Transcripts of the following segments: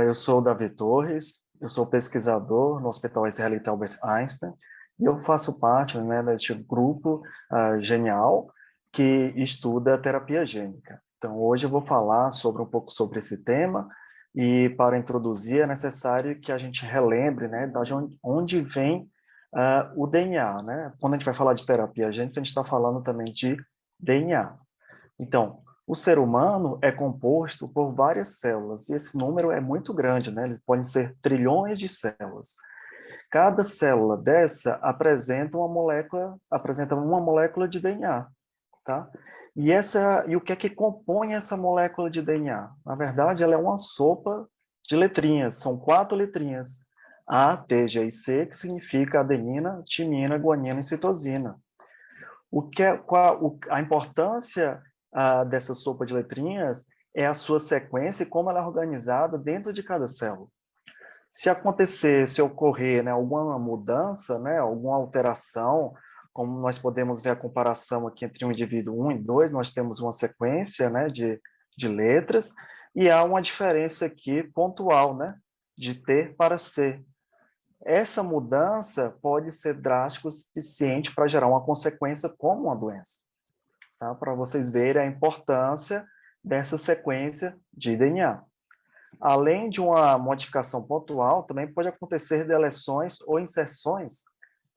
Eu sou o Davi Torres, eu sou pesquisador no Hospital Israelita Albert Einstein e eu faço parte, né, deste grupo genial que estuda terapia gênica. Então, hoje eu vou falar um pouco sobre esse tema e, para introduzir, é necessário que a gente relembre, né, de onde vem o DNA, né? Quando a gente vai falar de terapia gênica, a gente está falando também de DNA. Então, o ser humano é composto por várias células, e esse número é muito grande, né? Ele pode ser trilhões de células. Cada célula dessa apresenta uma molécula de DNA, tá? E o que é que compõe essa molécula de DNA? Na verdade, ela é uma sopa de letrinhas, são 4 letrinhas. A, T, G e C, que significa adenina, timina, guanina e citosina. A importância dessa sopa de letrinhas é a sua sequência e como ela é organizada dentro de cada célula. Se ocorrer, né, alguma mudança, né, alguma alteração, como nós podemos ver a comparação aqui entre um indivíduo 1 e 2, nós temos uma sequência, né, de letras, e há uma diferença aqui pontual, né, de T para C. Essa mudança pode ser drástica o suficiente para gerar uma consequência como uma doença, tá? Para vocês verem a importância dessa sequência de DNA. Além de uma modificação pontual, também pode acontecer deleções ou inserções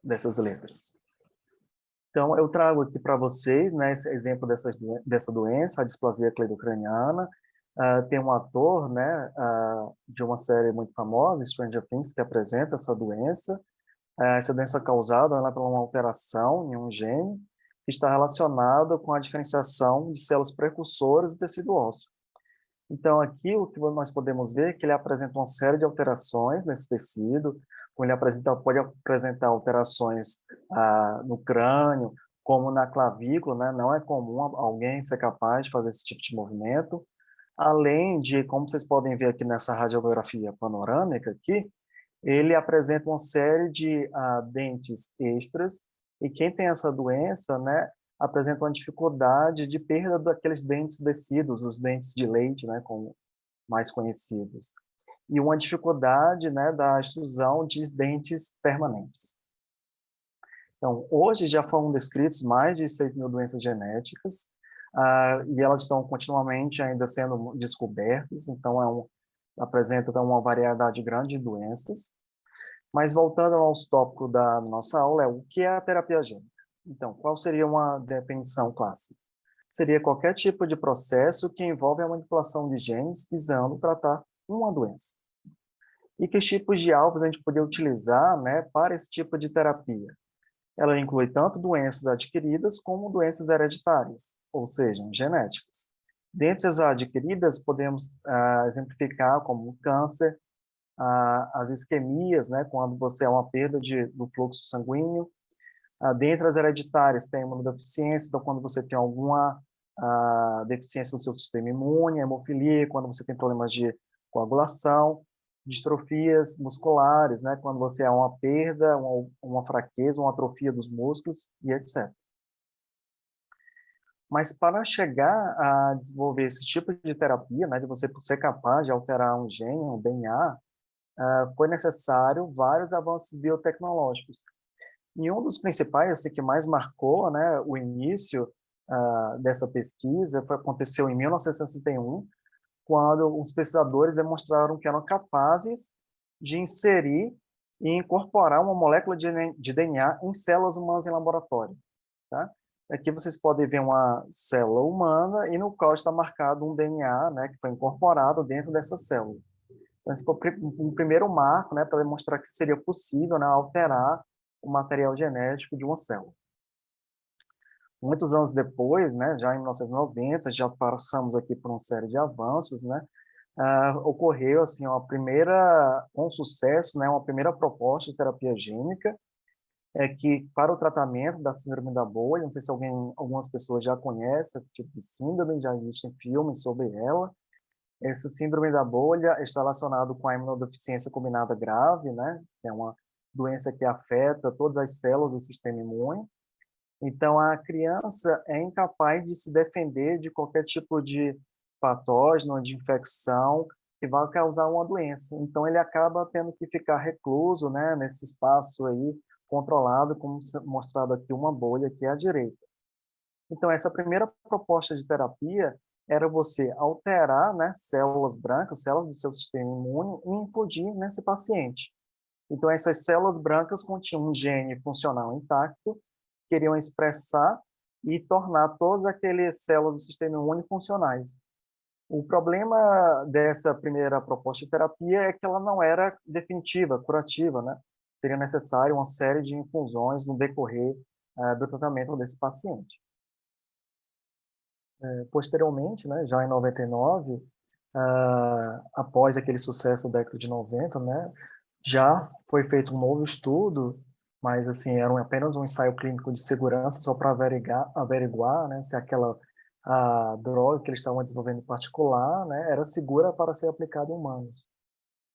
dessas letras. Então, eu trago aqui para vocês, né, esse exemplo dessa doença, a displasia cleidocraniana. Tem um ator, né, de uma série muito famosa, Stranger Things, que apresenta essa doença. Essa doença é causada, né, por uma alteração em um gene que está relacionada com a diferenciação de células precursoras do tecido ósseo. Então, aqui o que nós podemos ver é que ele apresenta uma série de alterações nesse tecido, pode apresentar alterações no crânio, como na clavícula, né? Não é comum alguém ser capaz de fazer esse tipo de movimento. Além de, como vocês podem ver aqui nessa radiografia panorâmica aqui, ele apresenta uma série de dentes extras, e quem tem essa doença, né, apresenta uma dificuldade de perda daqueles dentes descidos, os dentes de leite, né, como mais conhecidos, e uma dificuldade, né, da extrusão de dentes permanentes. Então, hoje já foram descritos mais de 6.000 doenças genéticas, e elas estão continuamente ainda sendo descobertas, então apresenta uma variedade grande de doenças. Mas voltando ao nosso tópico da nossa aula, o que é a terapia gênica? Então, qual seria uma definição clássica? Seria qualquer tipo de processo que envolve a manipulação de genes visando tratar uma doença. E que tipos de alvos a gente poderia utilizar, né, para esse tipo de terapia? Ela inclui tanto doenças adquiridas como doenças hereditárias, ou seja, genéticas. Dentre as adquiridas, podemos exemplificar como o câncer, as isquemias, né, quando você há uma perda do fluxo sanguíneo. Dentre as hereditárias, tem a imunodeficiência, então quando você tem alguma deficiência no seu sistema imune, a hemofilia, quando você tem problemas de coagulação, distrofias musculares, né, quando você há uma perda, uma fraqueza, uma atrofia dos músculos e etc. Mas para chegar a desenvolver esse tipo de terapia, né, de você ser capaz de alterar um gene, um DNA, foi necessário vários avanços biotecnológicos. E um dos principais, assim, que mais marcou, né, o início dessa pesquisa aconteceu em 1961, quando os pesquisadores demonstraram que eram capazes de inserir e incorporar uma molécula de DNA em células humanas em laboratório. Tá? Aqui vocês podem ver uma célula humana e no qual está marcado um DNA, né, que foi incorporado dentro dessa célula. Então, esse foi um primeiro marco, né, para demonstrar que seria possível, né, alterar o material genético de uma célula. Muitos anos depois, né, já em 1990, já passamos aqui por uma série de avanços, né, ocorreu assim com sucesso, né, uma primeira proposta de terapia gênica, que para o tratamento da síndrome da bolha, não sei se algumas pessoas já conhecem esse tipo de síndrome, já existem filmes sobre ela. Essa síndrome da bolha está relacionado com a imunodeficiência combinada grave, né? Que é uma doença que afeta todas as células do sistema imune. Então, a criança é incapaz de se defender de qualquer tipo de patógeno, de infecção, e vai causar uma doença. Então, ele acaba tendo que ficar recluso, né, nesse espaço aí, controlado, como mostrado aqui, uma bolha aqui à direita. Então, essa primeira proposta de terapia era você alterar, né, células brancas, células do seu sistema imune, e infundir nesse paciente. Então, essas células brancas continham um gene funcional intacto, queriam expressar e tornar todas aquelas células do sistema imune funcionais. O problema dessa primeira proposta de terapia é que ela não era definitiva, curativa, né? Seria necessário uma série de infusões no decorrer do tratamento desse paciente. Posteriormente, né, já em 99, após aquele sucesso da década de 90, né, já foi feito um novo estudo, mas assim, era apenas um ensaio clínico de segurança só para averiguar, né, se aquela a droga que eles estavam desenvolvendo em particular, né, era segura para ser aplicada em humanos.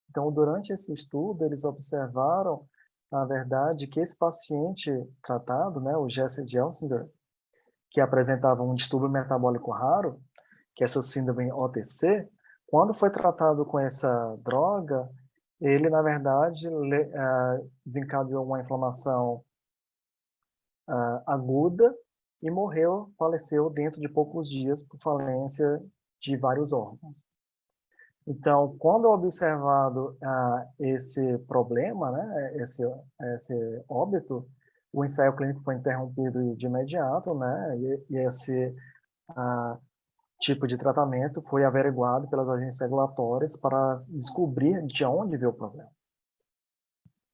Então, durante esse estudo, eles observaram, na verdade, que esse paciente tratado, né, o Jesse Gelsinger, que apresentava um distúrbio metabólico raro, que é essa síndrome OTC, quando foi tratado com essa droga, ele, na verdade, desencadeou uma inflamação aguda e morreu, faleceu dentro de poucos dias por falência de vários órgãos. Então, quando observado esse problema, né, esse óbito, o ensaio clínico foi interrompido de imediato, né, e esse tipo de tratamento foi averiguado pelas agências regulatórias para descobrir de onde veio o problema.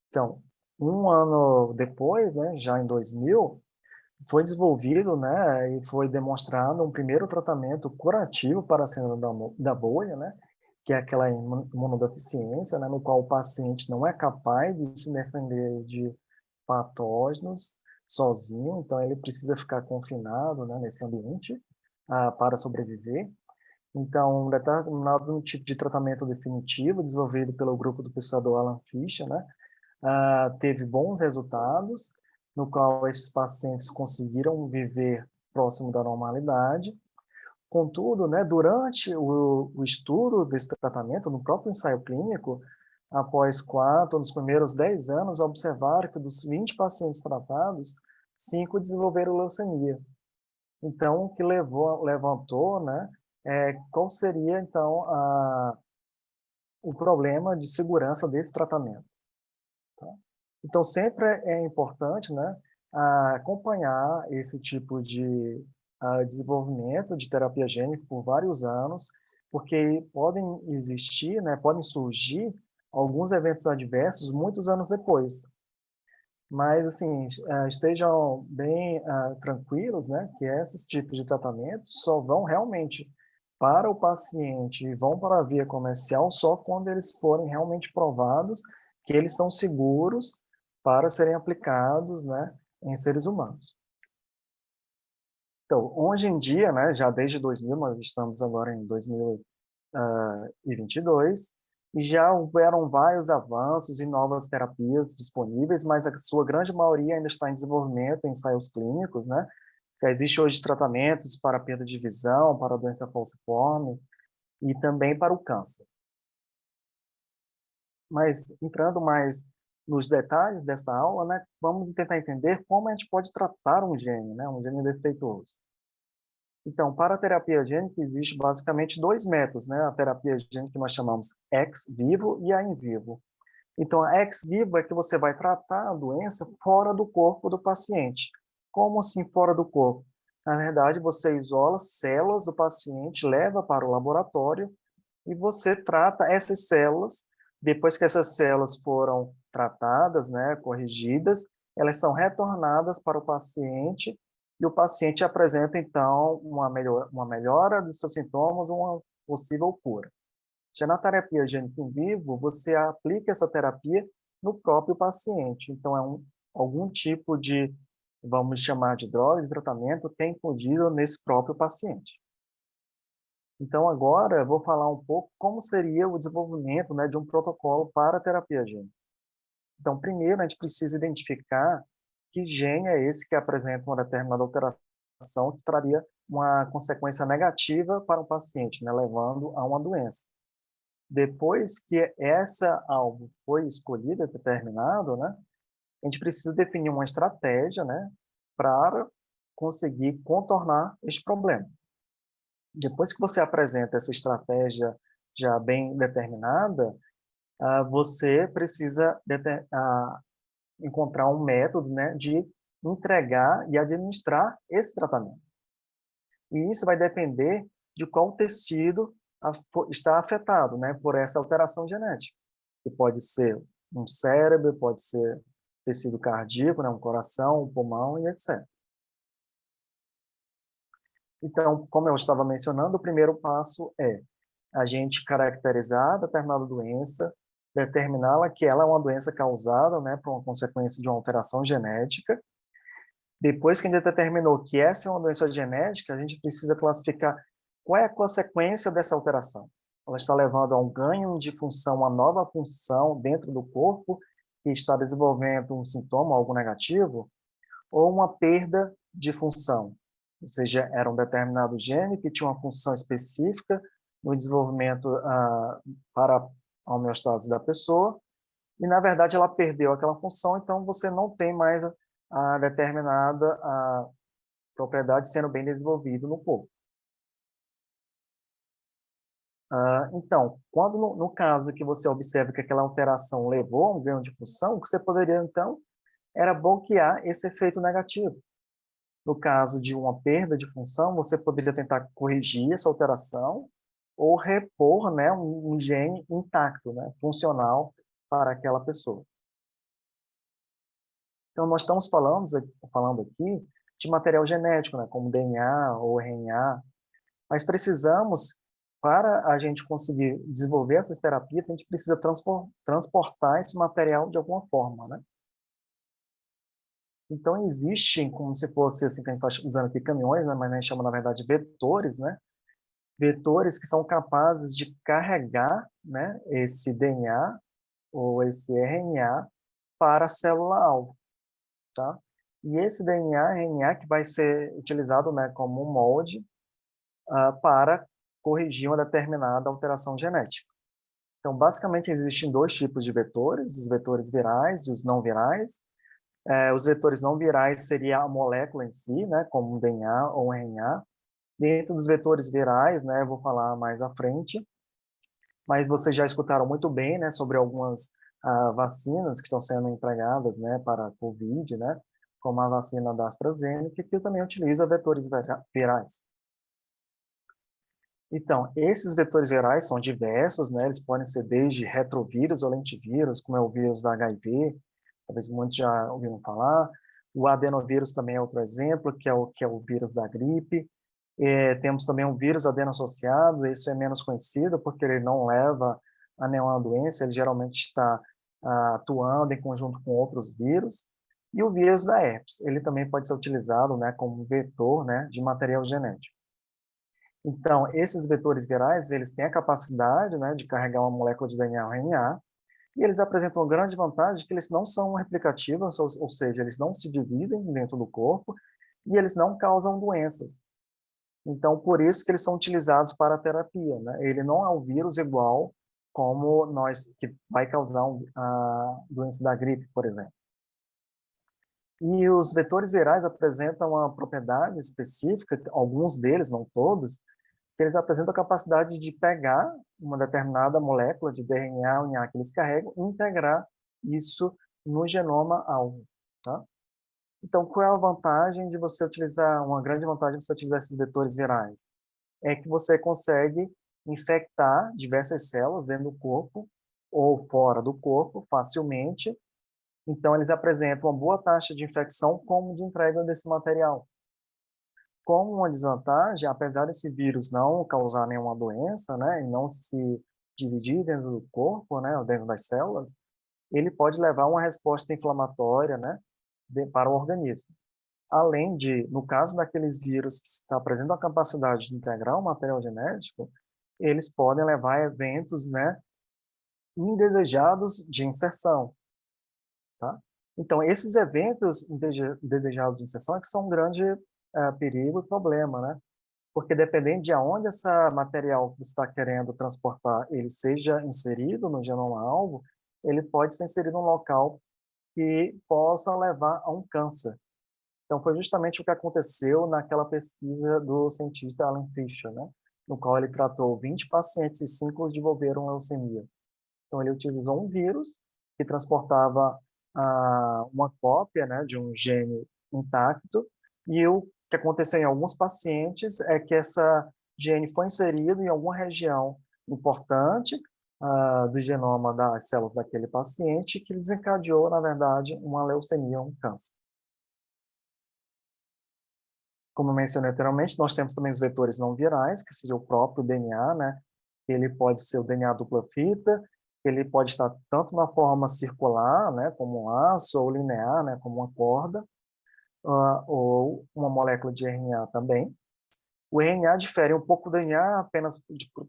Então, um ano depois, né, já em 2000, foi desenvolvido, né, e foi demonstrado um primeiro tratamento curativo para a síndrome da bolha, né, que é aquela imunodeficiência, né, no qual o paciente não é capaz de se defender de patógenos sozinho, então ele precisa ficar confinado, né, nesse ambiente para sobreviver. Então, um determinado tipo de tratamento definitivo, desenvolvido pelo grupo do pesquisador Alan Fisher, né, teve bons resultados, no qual esses pacientes conseguiram viver próximo da normalidade. Contudo, né, durante o estudo desse tratamento, no próprio ensaio clínico, após 4, nos primeiros 10 anos, observaram que dos 20 pacientes tratados, 5 desenvolveram leucemia. Então, o que levantou, né, qual seria, então, o problema de segurança desse tratamento. Tá? Então, sempre é importante, né, acompanhar esse tipo de desenvolvimento de terapia gênica por vários anos, porque podem existir, né, podem surgir alguns eventos adversos muitos anos depois. Mas, assim, estejam bem tranquilos, né, que esses tipos de tratamento só vão realmente para o paciente e vão para a via comercial só quando eles forem realmente provados que eles são seguros para serem aplicados, né, em seres humanos. Então, hoje em dia, né, já desde 2000, nós estamos agora em 2022, e já houveram vários avanços e novas terapias disponíveis, mas a sua grande maioria ainda está em desenvolvimento, em ensaios clínicos, né? Já existe hoje tratamentos para perda de visão, para a doença falciforme e também para o câncer. Mas entrando mais nos detalhes dessa aula, né, vamos tentar entender como a gente pode tratar um gene, né, um gene defeituoso. Então, para a terapia gênica, existe basicamente dois métodos, né? A terapia gênica que nós chamamos ex vivo e a in vivo. Então, a ex vivo é que você vai tratar a doença fora do corpo do paciente. Como assim fora do corpo? Na verdade, você isola células do paciente, leva para o laboratório e você trata essas células. Depois que essas células foram tratadas, né, corrigidas, elas são retornadas para o paciente e o paciente apresenta, então, uma melhora dos seus sintomas, uma possível cura. Já na terapia gênica em vivo, você aplica essa terapia no próprio paciente. Então, algum tipo de, vamos chamar de droga, de tratamento, que é infundido nesse próprio paciente. Então, agora, eu vou falar um pouco como seria o desenvolvimento, né, de um protocolo para a terapia gênica. Então, primeiro, a gente precisa identificar que gene é esse que apresenta uma determinada alteração que traria uma consequência negativa para o paciente, né, levando a uma doença. Depois que essa alvo foi escolhida, determinado, né, a gente precisa definir uma estratégia, né, para conseguir contornar este problema. Depois que você apresenta essa estratégia já bem determinada, você precisa encontrar um método, né, de entregar e administrar esse tratamento. E isso vai depender de qual tecido está afetado, né, por essa alteração genética. Que pode ser um cérebro, pode ser tecido cardíaco, né, um coração, um pulmão e etc. Então, como eu estava mencionando, o primeiro passo é a gente caracterizar determinada doença, determiná-la que ela é uma doença causada, né, por uma consequência de uma alteração genética. Depois que a gente determinou que essa é uma doença genética, a gente precisa classificar qual é a consequência dessa alteração. Ela está levando a um ganho de função, uma nova função dentro do corpo que está desenvolvendo um sintoma, algo negativo, ou uma perda de função. Ou seja, era um determinado gene que tinha uma função específica no desenvolvimento para a homeostase da pessoa, e na verdade ela perdeu aquela função, então você não tem mais a determinada propriedade sendo bem desenvolvida no corpo. Então, quando no caso que você observa que aquela alteração levou a um ganho de função, o que você poderia então era bloquear esse efeito negativo. No caso de uma perda de função, você poderia tentar corrigir essa alteração ou repor, né, um gene intacto, né, funcional para aquela pessoa. Então, nós estamos falando aqui de material genético, né, como DNA ou RNA, mas precisamos, para a gente conseguir desenvolver essas terapias, a gente precisa transportar esse material de alguma forma, né? Então, existem, como se fosse assim, que a gente está usando aqui caminhões, né, mas a gente chama, na verdade, vetores, né? Vetores que são capazes de carregar, né, esse DNA ou esse RNA para a célula-alvo, tá? E esse DNA, RNA, que vai ser utilizado, né, como um molde para corrigir uma determinada alteração genética. Então, basicamente, existem dois tipos de vetores, os vetores virais e os não virais. Os vetores não virais seria a molécula em si, né, como um DNA ou um RNA. Dentro dos vetores virais, né, eu vou falar mais à frente, mas vocês já escutaram muito bem, né, sobre algumas vacinas que estão sendo empregadas, né, para a COVID, né, como a vacina da AstraZeneca, que também utiliza vetores virais. Então, esses vetores virais são diversos, né, eles podem ser desde retrovírus ou lentivírus, como é o vírus da HIV, talvez muitos já ouviram falar. O adenovírus também é outro exemplo, que é o vírus da gripe. Temos também um vírus adeno-associado, esse é menos conhecido porque ele não leva a nenhuma doença, ele geralmente está atuando em conjunto com outros vírus. E o vírus da herpes, ele também pode ser utilizado, né, como vetor, né, de material genético. Então, esses vetores virais, eles têm a capacidade, né, de carregar uma molécula de DNA ou RNA, e eles apresentam uma grande vantagem que eles não são replicativos, ou seja, eles não se dividem dentro do corpo, e eles não causam doenças. Então, por isso que eles são utilizados para a terapia, né? Ele não é um vírus igual como que vai causar a doença da gripe, por exemplo. E os vetores virais apresentam uma propriedade específica, alguns deles, não todos, que eles apresentam a capacidade de pegar uma determinada molécula de DNA ou RNA que eles carregam e integrar isso no genoma alvo, tá? Então, qual é a vantagem de você utilizar, uma grande vantagem de você utilizar esses vetores virais? É que você consegue infectar diversas células dentro do corpo ou fora do corpo facilmente. Então, eles apresentam uma boa taxa de infecção como de entrega desse material. Como uma desvantagem, apesar desse vírus não causar nenhuma doença, né, e não se dividir dentro do corpo, né, ou dentro das células, ele pode levar a uma resposta inflamatória, né, para o organismo. Além de, no caso daqueles vírus que apresentam a capacidade de integrar o material genético, eles podem levar a eventos, né, indesejados de inserção, tá? Então, esses eventos indesejados de inserção é que são um grande perigo e problema, né? porque dependendo de aonde esse material que você está querendo transportar, ele seja inserido no genoma-alvo, ele pode ser inserido em um local que possa levar a um câncer. Então, foi justamente o que aconteceu naquela pesquisa do cientista Alan Fisher, né? No qual ele tratou 20 pacientes e 5 desenvolveram leucemia. Então, ele utilizou um vírus que transportava uma cópia, né, de um gene intacto, e o que aconteceu em alguns pacientes é que essa gene foi inserido em alguma região importante do genoma das células daquele paciente, que desencadeou, na verdade, uma leucemia, um câncer. Como eu mencionei anteriormente, nós temos também os vetores não virais, que seria o próprio DNA, né? Ele pode ser o DNA dupla fita, ele pode estar tanto na forma circular, né, como um laço, ou linear, né, como uma corda, ou uma molécula de RNA também. O RNA difere um pouco do DNA apenas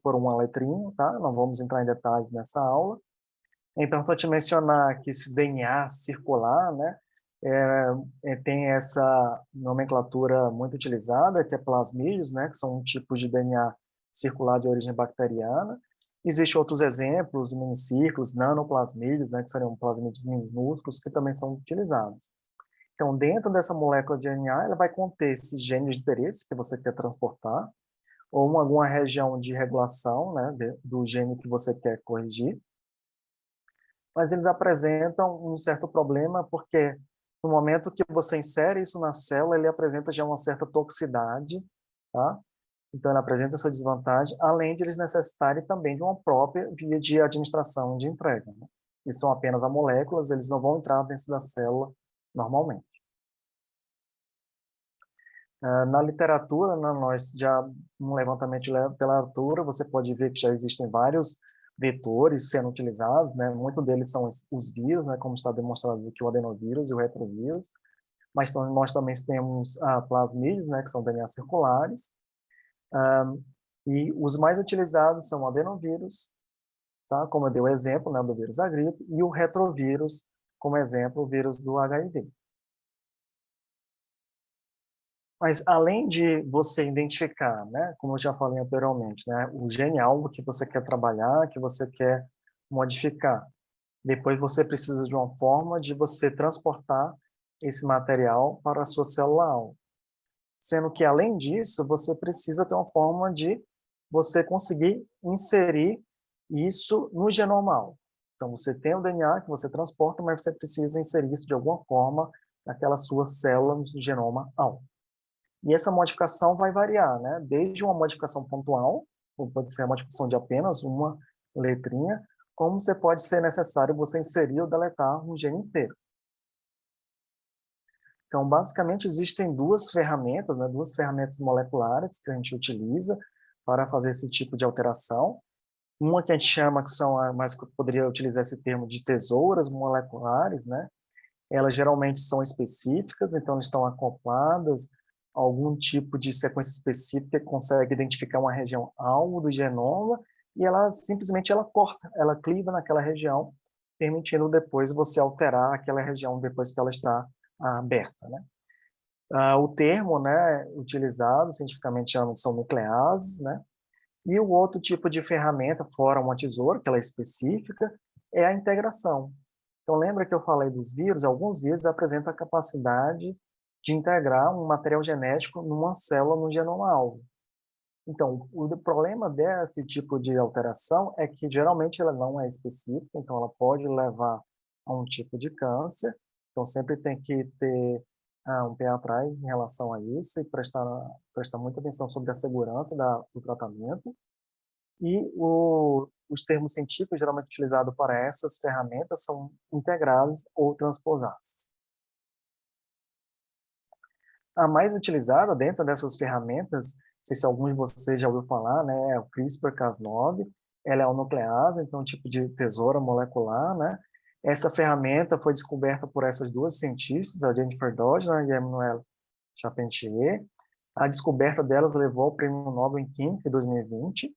por uma letrinha, tá? Não vamos entrar em detalhes nessa aula. É importante mencionar que esse DNA circular, né, tem essa nomenclatura muito utilizada, que é plasmídeos, né, que são um tipo de DNA circular de origem bacteriana. Existem outros exemplos, minicírculos, nanoplasmídeos, né, que seriam plasmídeos minúsculos, que também são utilizados. Então, dentro dessa molécula de RNA, ela vai conter esses genes de interesse que você quer transportar, ou alguma região de regulação, né, do gene que você quer corrigir, mas eles apresentam um certo problema porque no momento que você insere isso na célula, ele apresenta já uma certa toxicidade, tá? Então, ele apresenta essa desvantagem, além de eles necessitarem também de uma própria via de administração de entrega, né? E são apenas as moléculas, eles não vão entrar dentro da célula normalmente. Na literatura, né, nós já, um levantamento de literatura, você pode ver que já existem vários vetores sendo utilizados, né? Muitos deles são os vírus, né, como está demonstrado aqui o adenovírus e o retrovírus, mas nós também temos plasmídeos, né, que são DNA circulares, e os mais utilizados são o adenovírus, tá? Como eu dei o exemplo, né, do vírus da gripe, e o retrovírus, como exemplo, o vírus do HIV. Mas além de você identificar, né, como eu já falei anteriormente, né, o gene alvo que você quer trabalhar, que você quer modificar, depois você precisa de uma forma de você transportar esse material para a sua célula alvo. Sendo que além disso, você precisa ter uma forma de você conseguir inserir isso no genoma alvo. Então você tem o DNA que você transporta, mas você precisa inserir isso de alguma forma naquela sua célula no genoma alvo. E essa modificação vai variar, né? Desde uma modificação pontual, ou pode ser a modificação de apenas uma letrinha, como você pode ser necessário você inserir ou deletar um gene inteiro. Então, basicamente, existem duas ferramentas, né? Duas ferramentas moleculares que a gente utiliza para fazer esse tipo de alteração. Uma que a gente chama, que são, mas que eu poderia utilizar esse termo de tesouras moleculares, né? Elas geralmente são específicas, então elas estão acopladas a algum tipo de sequência específica que consegue identificar uma região alvo do genoma e ela simplesmente ela corta, ela cliva naquela região, permitindo depois você alterar aquela região depois que ela está aberta, né? O termo, né, utilizado cientificamente são nucleases, né? E o outro tipo de ferramenta, fora uma tesoura, que ela é específica, é a integração. Então, lembra que eu falei dos vírus? Alguns vírus apresentam a capacidade de integrar um material genético numa célula no genoma-alvo. Então, o problema desse tipo de alteração é que, geralmente, ela não é específica, então ela pode levar a um tipo de câncer. Então, sempre tem que ter um pé atrás em relação a isso e prestar muita atenção sobre a segurança do tratamento. E os termos científicos geralmente utilizados para essas ferramentas são integrases ou transposases. A mais utilizada dentro dessas ferramentas, não sei se alguns de vocês já ouviram falar, né, é o CRISPR-Cas9. Ela é uma nuclease, então um tipo de tesoura molecular, né? Essa ferramenta foi descoberta por essas duas cientistas, a Jennifer Doudna e a Emmanuelle Charpentier. A descoberta delas levou ao Prêmio Nobel em Química em 2020.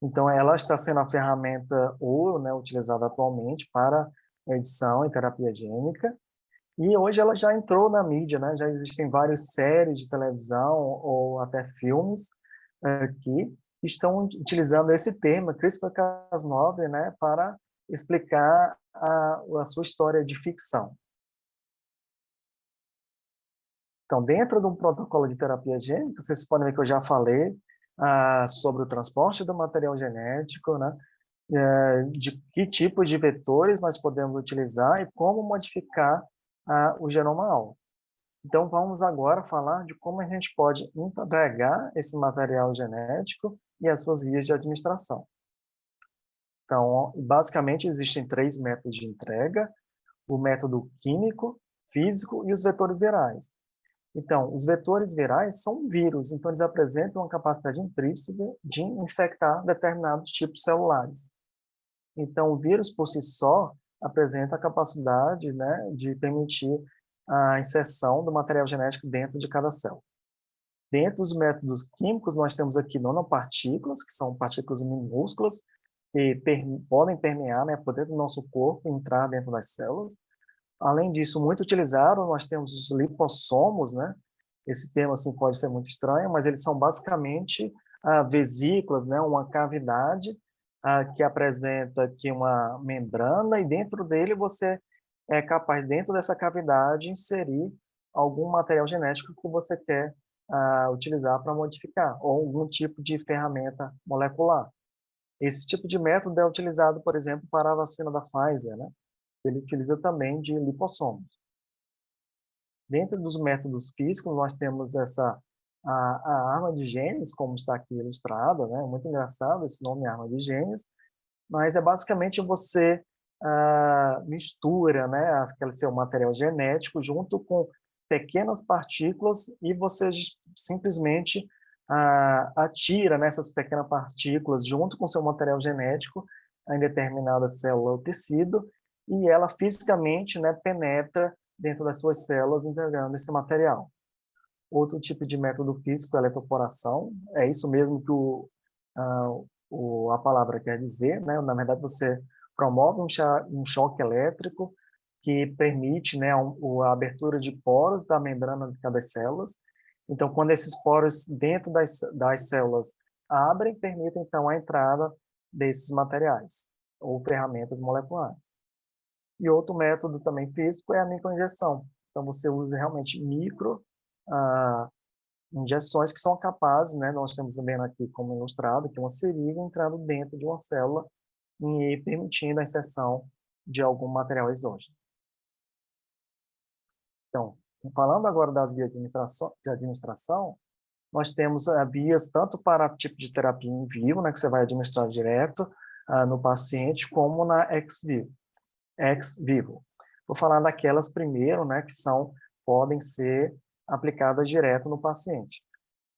Então, ela está sendo a ferramenta ouro, né, utilizada atualmente para edição e terapia gênica. E hoje ela já entrou na mídia, né? Já existem várias séries de televisão ou até filmes aqui, estão utilizando esse termo, CRISPR-Cas9, né, para explicar a sua história de ficção. Então, dentro de um protocolo de terapia gênica, vocês podem ver que eu já falei sobre o transporte do material genético, né, de que tipo de vetores nós podemos utilizar e como modificar o genoma-alvo. Então, vamos agora falar de como a gente pode entregar esse material genético e as suas vias de administração. Então, basicamente, existem 3 métodos de entrega: o método químico, físico e os vetores virais. Então, os vetores virais são vírus, então eles apresentam uma capacidade intrínseca de infectar determinados tipos celulares. Então, o vírus, por si só, apresenta a capacidade, né, de permitir a inserção do material genético dentro de cada célula. Dentro dos métodos químicos, nós temos aqui nanopartículas, que são partículas minúsculas, que podem permear, né, por dentro do nosso corpo e entrar dentro das células. Além disso, muito utilizado, nós temos os lipossomos, né? Esse termo assim pode ser muito estranho, mas eles são basicamente vesículas, né? Uma cavidade que apresenta aqui uma membrana, e dentro dele você é capaz, dentro dessa cavidade, inserir algum material genético que você quer utilizar para modificar, ou algum tipo de ferramenta molecular. Esse tipo de método é utilizado, por exemplo, para a vacina da Pfizer, né? Ele utiliza também de lipossomos. Dentro dos métodos físicos, nós temos a arma de genes, como está aqui ilustrada, né? Muito engraçado esse nome, arma de genes, mas é basicamente você mistura, né, aquele seu material genético junto com pequenas partículas e você simplesmente atira nessas pequenas partículas junto com seu material genético em determinada célula ou tecido, e ela fisicamente, né, penetra dentro das suas células, entregando esse material. Outro tipo de método físico é a eletroporação, é isso mesmo que a palavra quer dizer, né? Na verdade, você promove um choque elétrico que permite, né, a abertura de poros da membrana de cada célula. Então, quando esses poros dentro das células abrem, permitem, então, a entrada desses materiais ou ferramentas moleculares. E outro método também físico é a microinjeção. Então, você usa realmente injeções que são capazes, né, nós estamos vendo aqui como ilustrado, que é uma seringa entrando dentro de uma célula e permitindo a inserção de algum material exógeno. Então, falando agora das vias de administração, nós temos vias tanto para tipo de terapia em vivo, né, que você vai administrar direto no paciente, como na ex vivo. Vou falar daquelas primeiro, né, que podem ser aplicadas direto no paciente.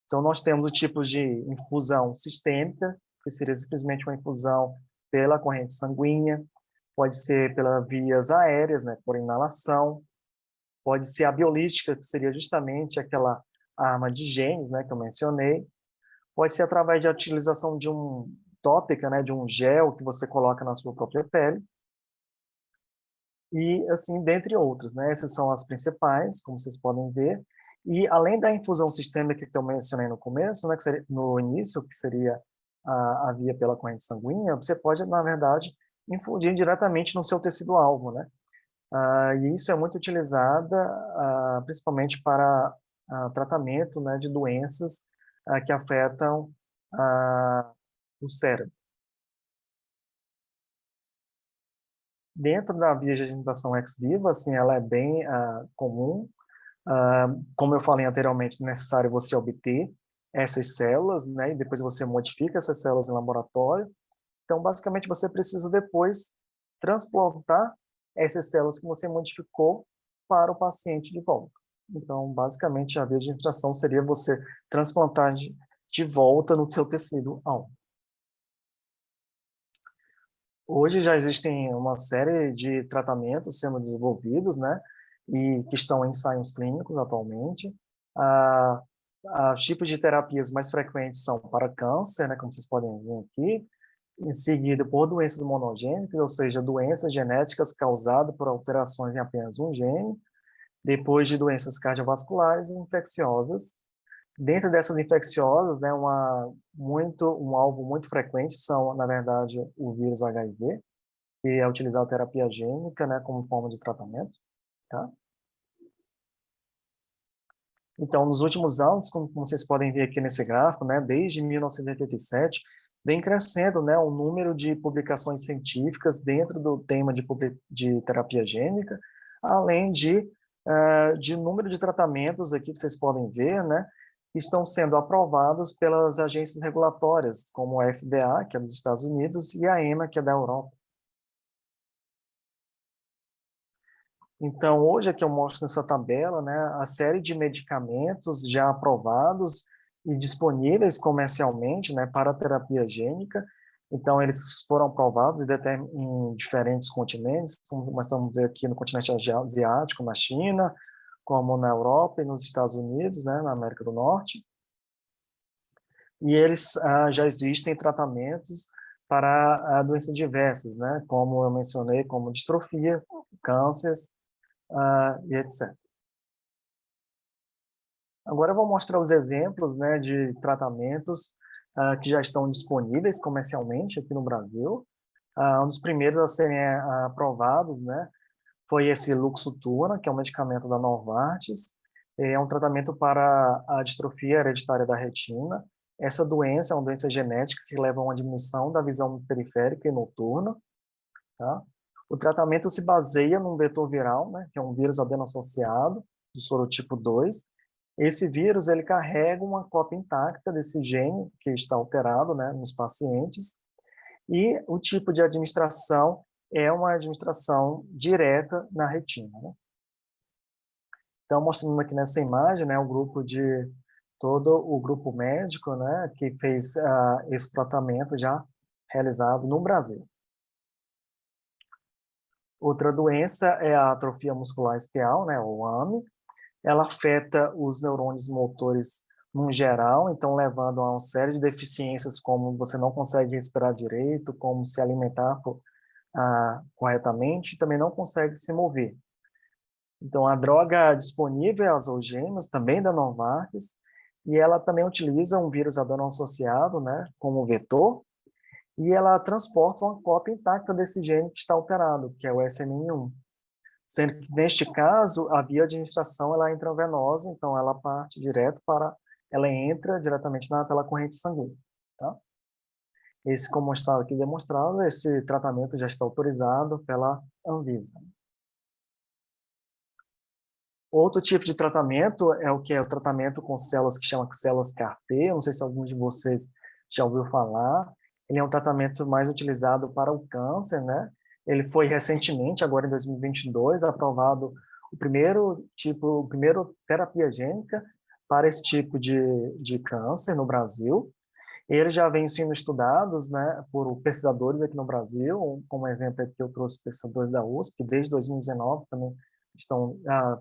Então, nós temos o tipo de infusão sistêmica, que seria simplesmente uma infusão pela corrente sanguínea, pode ser pelas vias aéreas, né, por inalação, pode ser a biolítica, que seria justamente aquela arma de genes, né, que eu mencionei, pode ser através da utilização de tópica, né, de um gel que você coloca na sua própria pele, e assim, dentre outras, né? Essas são as principais, como vocês podem ver. E além da infusão sistêmica que eu mencionei no começo, né, que seria, no início, que seria a via pela corrente sanguínea, você pode, na verdade, infundir diretamente no seu tecido-alvo, né? E isso é muito utilizada, principalmente para tratamento, né, de doenças que afetam o cérebro. Dentro da via de administração ex vivo, assim, ela é bem comum. Como eu falei anteriormente, é necessário você obter essas células, né, e depois você modifica essas células em laboratório. Então, basicamente, você precisa depois transplantar essas células que você modificou para o paciente de volta. Então, basicamente, a via de administração seria você transplantar de volta no seu tecido-alvo. Hoje já existem uma série de tratamentos sendo desenvolvidos, né, e que estão em ensaios clínicos atualmente. Os tipos de terapias mais frequentes são para câncer, né, como vocês podem ver aqui, em seguida por doenças monogênicas, ou seja, doenças genéticas causadas por alterações em apenas um gene, depois de doenças cardiovasculares e infecciosas, Dentro dessas infecciosas, né, um alvo muito frequente são, na verdade, o vírus HIV, que é utilizado a terapia gênica, né, como forma de tratamento, tá? Então, nos últimos anos, como vocês podem ver aqui nesse gráfico, né, desde 1987, vem crescendo, né, o número de publicações científicas dentro do tema de terapia gênica, além de número de tratamentos aqui que vocês podem ver, né, que estão sendo aprovados pelas agências regulatórias, como a FDA, que é dos Estados Unidos, e a EMA, que é da Europa. Então, hoje aqui eu mostro nessa tabela, né, a série de medicamentos já aprovados e disponíveis comercialmente, né, para a terapia gênica. Então, eles foram aprovados em diferentes continentes, como nós estamos vendo aqui no continente asiático, na China, como na Europa e nos Estados Unidos, né, na América do Norte. E eles já existem tratamentos para doenças diversas, né, como eu mencionei, como distrofia, cânceres, e etc. Agora eu vou mostrar os exemplos, né, de tratamentos que já estão disponíveis comercialmente aqui no Brasil. Um dos primeiros a serem aprovados, né, foi esse Luxturna, que é um medicamento da Novartis. É um tratamento para a distrofia hereditária da retina. Essa doença é uma doença genética que leva a uma diminuição da visão periférica e noturna. Tá? O tratamento se baseia num vetor viral, né, que é um vírus adeno-associado, do sorotipo 2. Esse vírus ele carrega uma cópia intacta desse gene que está alterado, né, nos pacientes, e o tipo de administração é uma administração direta na retina. Né? Então, mostrando aqui nessa imagem, né, todo o grupo médico, né, que fez esse tratamento já realizado no Brasil. Outra doença é a atrofia muscular espinhal, né, ou AME. Ela afeta os neurônios motores no geral, então levando a uma série de deficiências, como você não consegue respirar direito, como se alimentar corretamente, e também não consegue se mover. Então, a droga disponível é as algemas, também da Novartis, e ela também utiliza um vírus adeno-associado, né, como vetor, e ela transporta uma cópia intacta desse gene que está alterado, que é o SMN1. Sendo que, neste caso, a bioadministração ela é intravenosa, então ela entra diretamente pela corrente sanguínea. Tá? Esse, como está aqui demonstrado, esse tratamento já está autorizado pela Anvisa. Outro tipo de tratamento é o que é o tratamento com células que chama células CAR-T, não sei se algum de vocês já ouviu falar. Ele é um tratamento mais utilizado para o câncer, né? Ele foi recentemente, agora em 2022, aprovado o primeiro terapia gênica para esse tipo de câncer no Brasil. Ele já vem sendo estudados, né, por pesquisadores aqui no Brasil, como exemplo aqui eu trouxe pesquisadores da USP, que desde 2019 também estão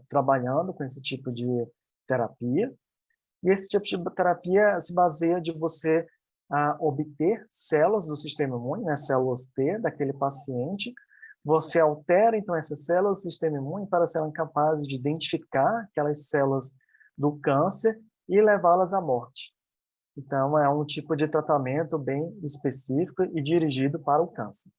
trabalhando com esse tipo de terapia. E esse tipo de terapia se baseia de você obter células do sistema imune, né, células T daquele paciente. Você altera, então, essas células do sistema imune para serem capazes de identificar aquelas células do câncer e levá-las à morte. Então, é um tipo de tratamento bem específico e dirigido para o câncer.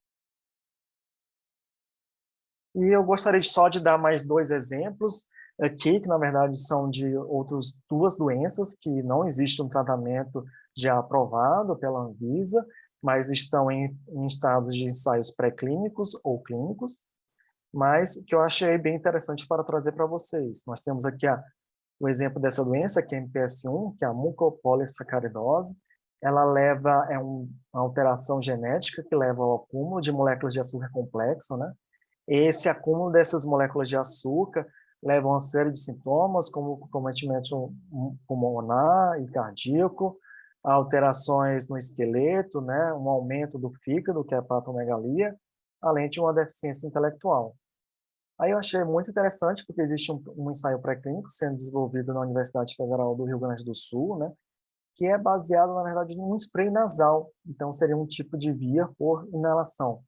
E eu gostaria só de dar mais dois exemplos aqui, que na verdade são de outras duas doenças que não existe um tratamento já aprovado pela Anvisa, mas estão em estados de ensaios pré-clínicos ou clínicos, mas que eu achei bem interessante para trazer para vocês. Nós temos aqui o exemplo dessa doença, que é a MPS1, que é a mucopolissacaridose. Ela uma alteração genética que leva ao acúmulo de moléculas de açúcar complexo, né? Esse acúmulo dessas moléculas de açúcar leva a uma série de sintomas, como comprometimento pulmonar e cardíaco, alterações no esqueleto, né? Um aumento do fígado, que é a hepatomegalia, além de uma deficiência intelectual. Aí eu achei muito interessante, porque existe um ensaio pré-clínico sendo desenvolvido na Universidade Federal do Rio Grande do Sul, né, que é baseado, na verdade, num spray nasal. Então, seria um tipo de via por inalação.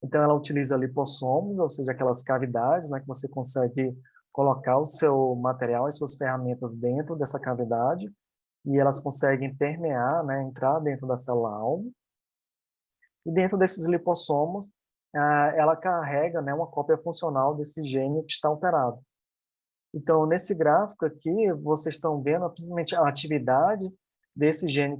Então, ela utiliza lipossomos, ou seja, aquelas cavidades, né, que você consegue colocar o seu material e suas ferramentas dentro dessa cavidade, e elas conseguem permear, né, entrar dentro da célula-alvo, e dentro desses lipossomos, ela carrega, né, uma cópia funcional desse gene que está alterado. Então, nesse gráfico aqui, vocês estão vendo principalmente a atividade desse gene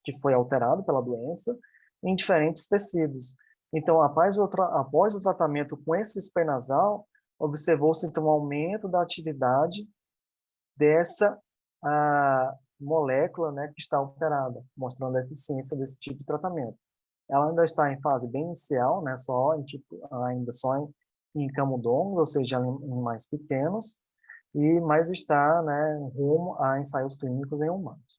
que foi alterado pela doença em diferentes tecidos. Então, após o tratamento com esse spray nasal, observou-se então um aumento da atividade dessa molécula, né, que está alterada, mostrando a eficiência desse tipo de tratamento. Ela ainda está em fase bem inicial, né, ainda só em camundongos, ou seja, em animais pequenos, mas está, né, rumo a ensaios clínicos em humanos.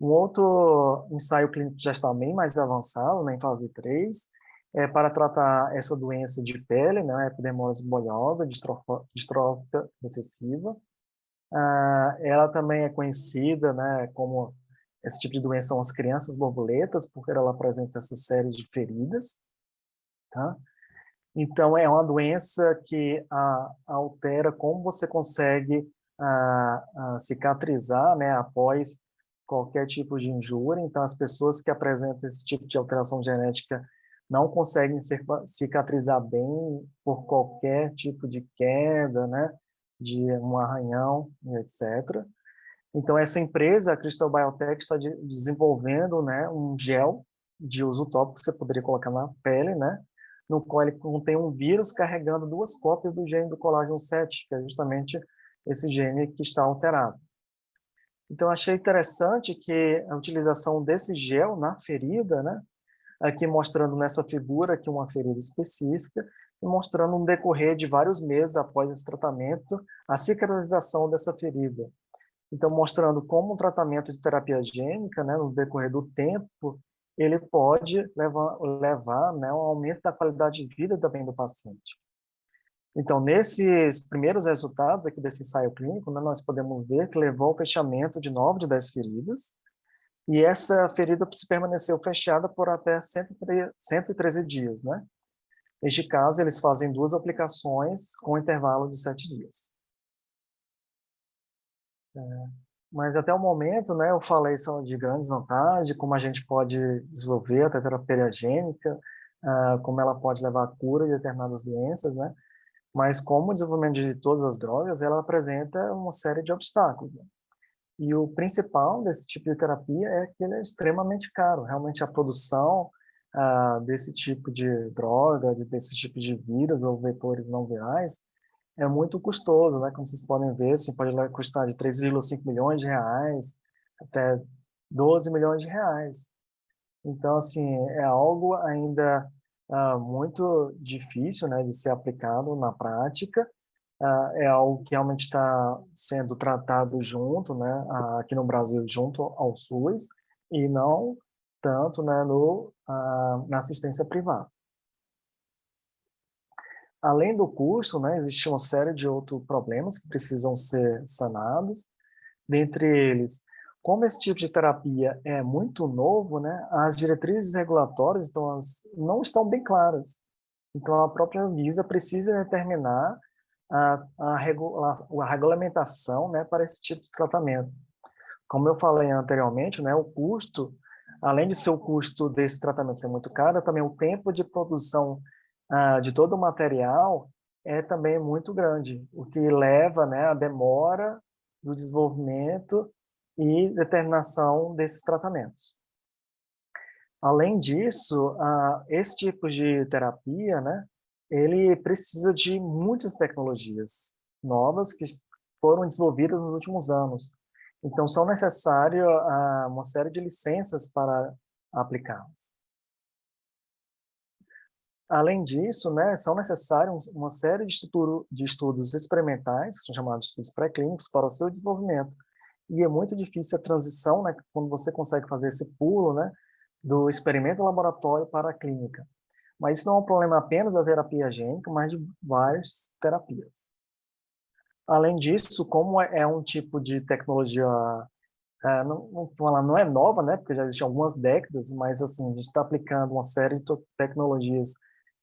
Um outro ensaio clínico já está bem mais avançado, né, em fase 3, é para tratar essa doença de pele, né, epidermose bolhosa, distrófica recessiva. Ela também é conhecida, né, como esse tipo de doença são as crianças borboletas, porque ela apresenta essa série de feridas, tá? Então, é uma doença que altera como você consegue cicatrizar, né, após qualquer tipo de injúria. Então, as pessoas que apresentam esse tipo de alteração genética não conseguem cicatrizar bem por qualquer tipo de queda, né, de um arranhão, etc. Então, essa empresa, a Crystal Biotech, está desenvolvendo, né, um gel de uso tópico que você poderia colocar na pele, né, no qual ele contém um vírus carregando 2 cópias do gene do colágeno 7, que é justamente esse gene que está alterado. Então, achei interessante que a utilização desse gel na ferida, né, aqui mostrando nessa figura aqui uma ferida específica, e mostrando um decorrer de vários meses após esse tratamento, a cicatrização dessa ferida. Então, mostrando como um tratamento de terapia gênica, né, no decorrer do tempo, ele pode levar, né, um aumento da qualidade de vida também do paciente. Então, nesses primeiros resultados aqui desse ensaio clínico, né, nós podemos ver que levou ao fechamento de 9 de 10 feridas, e essa ferida permaneceu fechada por até 113 dias, né? Neste caso, eles fazem 2 aplicações com intervalo de 7 dias. Mas até o momento, né, eu falei só de grandes vantagens, de como a gente pode desenvolver a terapia gênica, como ela pode levar à cura de determinadas doenças, né? Mas como o desenvolvimento de todas as drogas, ela apresenta uma série de obstáculos, né? E o principal desse tipo de terapia é que ele é extremamente caro. Realmente a produção desse tipo de droga, desse tipo de vírus ou vetores não virais, é muito custoso, né? Como vocês podem ver, assim, pode custar de 3,5 milhões de reais até 12 milhões de reais. Então, assim, é algo ainda muito difícil, né, de ser aplicado na prática. É algo que realmente está sendo tratado junto, né, aqui no Brasil, junto ao SUS, e não tanto, né, na assistência privada. Além do custo, né, existe uma série de outros problemas que precisam ser sanados. Dentre eles, como esse tipo de terapia é muito novo, né, as diretrizes regulatórias não estão bem claras. Então, a própria Anvisa precisa determinar a regulamentação, né, para esse tipo de tratamento. Como eu falei anteriormente, né, o custo, além de ser o custo desse tratamento ser muito caro, também o tempo de produção de todo o material é também muito grande, o que leva, né, a demora do desenvolvimento e determinação desses tratamentos. Além disso, esse tipo de terapia, né, ele precisa de muitas tecnologias novas que foram desenvolvidas nos últimos anos. Então, são necessárias uma série de licenças para aplicá-las. Além disso, né, são necessários uma série de estudos experimentais, que são chamados de estudos pré-clínicos, para o seu desenvolvimento. E é muito difícil a transição, né, quando você consegue fazer esse pulo, né, do experimento laboratório para a clínica. Mas isso não é um problema apenas da terapia gênica, mas de várias terapias. Além disso, como é um tipo de tecnologia, não é nova, né, porque já existe há algumas décadas, mas assim, a gente está aplicando uma série de tecnologias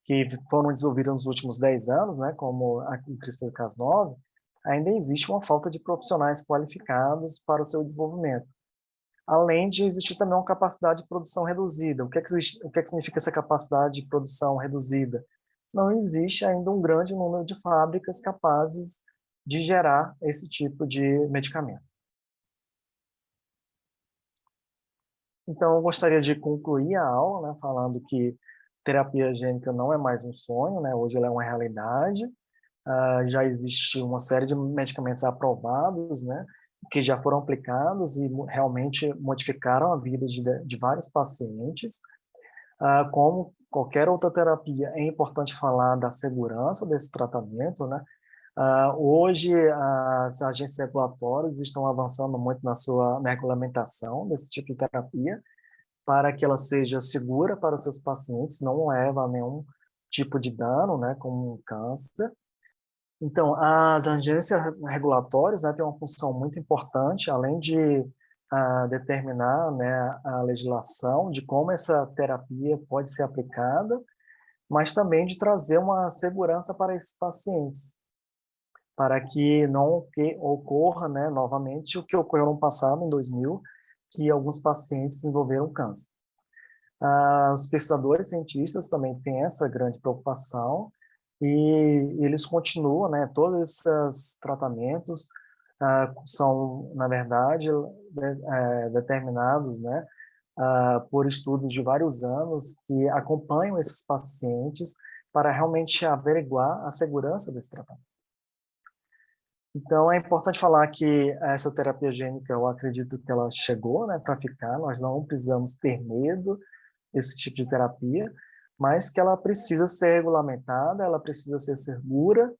que foram desenvolvidas nos últimos 10 anos, né, como a CRISPR-Cas9, ainda existe uma falta de profissionais qualificados para o seu desenvolvimento. Além de existir também uma capacidade de produção reduzida. O que é que significa essa capacidade de produção reduzida? Não existe ainda um grande número de fábricas capazes de gerar esse tipo de medicamento. Então, eu gostaria de concluir a aula, né, falando que terapia gênica não é mais um sonho, né, hoje ela é uma realidade. Já existe uma série de medicamentos aprovados, né, que já foram aplicados e realmente modificaram a vida de vários pacientes. Como qualquer outra terapia, é importante falar da segurança desse tratamento, né? Hoje, as agências regulatórias estão avançando muito na regulamentação desse tipo de terapia, para que ela seja segura para os seus pacientes, não leva a nenhum tipo de dano, né, como um câncer. Então, as agências regulatórias, né, têm uma função muito importante, além de determinar, né, a legislação de como essa terapia pode ser aplicada, mas também de trazer uma segurança para esses pacientes, para que não ocorra, né, novamente o que ocorreu no passado, em 2000, que alguns pacientes desenvolveram câncer. Os pesquisadores cientistas também têm essa grande preocupação e eles continuam, né, todos esses tratamentos são, na verdade, determinados, né, por estudos de vários anos que acompanham esses pacientes para realmente averiguar a segurança desse tratamento. Então, é importante falar que essa terapia gênica, eu acredito que ela chegou, né, para ficar, nós não precisamos ter medo desse tipo de terapia, mas que ela precisa ser regulamentada, ela precisa ser segura,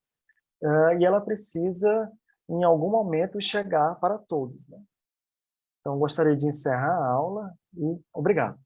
e ela precisa, em algum momento, chegar para todos, né? Então, gostaria de encerrar a aula e obrigado.